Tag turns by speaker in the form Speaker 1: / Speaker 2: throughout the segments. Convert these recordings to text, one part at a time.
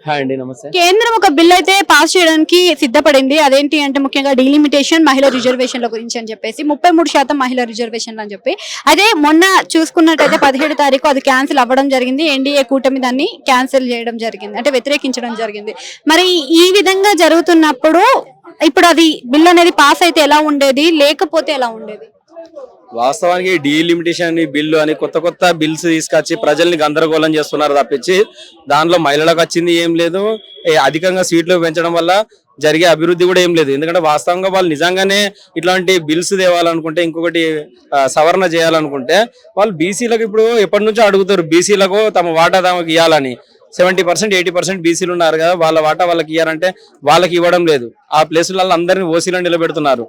Speaker 1: Hi అండి, నమస్తే.
Speaker 2: కేంద్రం ఒక బిల్ అయితే పాస్ చేయడానికి సిద్ధపడింది. అదేంటి అంటే ముఖ్యంగా డీలిమిటేషన్ మహిళా రిజర్వేషన్ల గురించి అని చెప్పేసి 33% మహిళా రిజర్వేషన్లు అని చెప్పి. అదే మొన్న చూసుకున్నట్టయితే 17 తారీఖు అది క్యాన్సిల్ అవ్వడం జరిగింది. ఎన్డీఏ కూటమి దాన్ని క్యాన్సిల్ చేయడం జరిగింది, అంటే వ్యతిరేకించడం జరిగింది. మరి ఈ విధంగా జరుగుతున్నప్పుడు ఇప్పుడు అది బిల్ అనేది పాస్ అయితే ఎలా ఉండేది, లేకపోతే ఎలా ఉండేది?
Speaker 1: వాస్తవానికి డీలిమిటేషన్ బిల్లు అని కొత్త కొత్త బిల్స్ తీసుకొచ్చి ప్రజల్ని గందరగోళం చేస్తున్నారు తప్పించి దానిలో మహిళలకు వచ్చింది ఏం లేదు. అధికంగా సీట్లు పెంచడం వల్ల జరిగే అభివృద్ధి కూడా ఏం లేదు. ఎందుకంటే వాస్తవంగా వాళ్ళు నిజంగానే ఇట్లాంటి బిల్స్ తేవాలనుకుంటే, ఇంకొకటి సవరణ చేయాలనుకుంటే వాళ్ళు బీసీలకు ఇప్పుడు ఎప్పటి నుంచో అడుగుతారు, బీసీలకు తమ వాటా తమకు ఇవ్వాలని. 70% 80% బీసీలు ఉన్నారు కదా, వాళ్ళ వాటా వాళ్ళకి ఇవ్వాలంటే వాళ్ళకి ఇవ్వడం లేదు. ఆ ప్లేసులలో అందరినీ ఓసీలో నిలబెడుతున్నారు.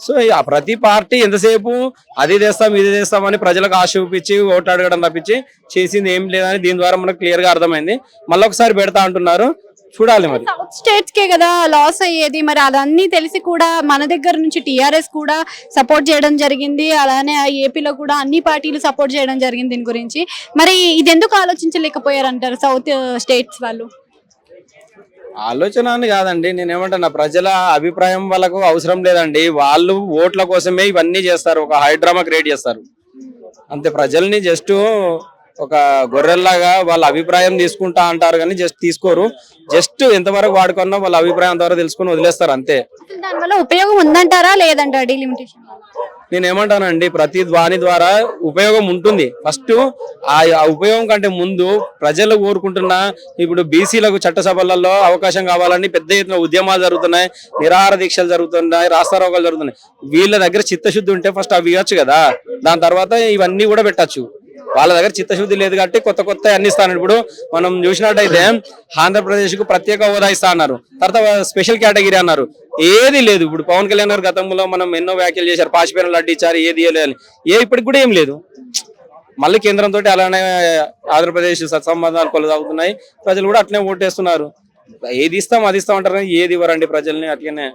Speaker 1: సో ప్రతి పార్టీ ఎంతసేపు అది చేస్తాం ఇది చేస్తామని ప్రజలకు ఆశ చూపించి ఓటు అడగడం తప్పించి చేసింది ఏం లేదని దీని ద్వారా మనకు క్లియర్ గా అర్థమైంది. మళ్ళీ ఒకసారి పెడతా అంటున్నారు, చూడాలి. మరి
Speaker 2: సౌత్ స్టేట్స్ కే కదా లాస్ అయ్యేది, మరి అదన్నీ తెలిసి కూడా మన దగ్గర నుంచి టీఆర్ఎస్ కూడా సపోర్ట్ చేయడం జరిగింది, అలానే ఏపీలో కూడా అన్ని పార్టీలు సపోర్ట్ చేయడం జరిగింది దీని గురించి. మరి ఇది ఎందుకు ఆలోచించలేకపోయారంటారు సౌత్ స్టేట్స్ వాళ్ళు?
Speaker 1: ఆలోచన అని కాదండి, నేనేమంటున్నా ప్రజల అభిప్రాయం వాళ్ళకు అవసరం లేదండి. వాళ్ళు ఓట్ల కోసమే ఇవన్నీ చేస్తారు, ఒక హైడ్రామా క్రియేట్ చేస్తారు అంతే. ప్రజల్ని జస్ట్ ఒక గొర్రెల్లాగా వాళ్ళ అభిప్రాయం తీసుకుంటా అంటారు కానీ జస్ట్ తీసుకోరు. జస్ట్ ఎంతవరకు వాడుకున్నా వాళ్ళ అభిప్రాయం ద్వారా తెలుసుకుని వదిలేస్తారు అంతే.
Speaker 2: దానివల్ల ఉపయోగం ఉందంటారా లేదంటారా డీలిమిటేషన్?
Speaker 1: నేనేమంటానండి, ప్రతి దాని ద్వారా ఉపయోగం ఉంటుంది. ఫస్ట్ ఆ ఉపయోగం కంటే ముందు ప్రజలు కోరుకుంటున్న ఇప్పుడు బీసీలకు చట్టసభలలో అవకాశం కావాలని పెద్ద ఎత్తున ఉద్యమాలు జరుగుతున్నాయి, నిరాహార దీక్షలు జరుగుతున్నాయి, రాస్తారోకాలు జరుగుతున్నాయి. వీళ్ళ దగ్గర చిత్తశుద్ధి ఉంటే ఫస్ట్ అవి ఇవ్వచ్చు కదా, దాని తర్వాత ఇవన్నీ కూడా పెట్టచ్చు. వాళ్ళ దగ్గర చిత్తశుద్ధి లేదు కాబట్టి కొత్త కొత్త అన్ని ఇస్తాను. ఇప్పుడు మనం చూసినట్టయితే ఆంధ్రప్రదేశ్ కు ప్రత్యేక హోదా ఇస్తా అన్నారు, తర్వాత స్పెషల్ కేటగిరీ అన్నారు, ఏది లేదు. ఇప్పుడు పవన్ కళ్యాణ్ గారు గతంలో మనం ఎన్నో వ్యాఖ్యలు చేశారు, పాచిపోయిన లడ్డు ఇచ్చారు, ఏది ఇవ్వలేదు, ఇప్పటికి కూడా ఏం లేదు. మళ్ళీ కేంద్రంతో అలానే ఆంధ్రప్రదేశ్ సత్సంబంధాలు కొనసాగుతున్నాయి, ప్రజలు కూడా అట్లనే ఓటేస్తున్నారు. ఏది ఇస్తాం అది ఇస్తాం అంటారు, ఏది ఇవ్వరండి ప్రజల్ని. అట్లనే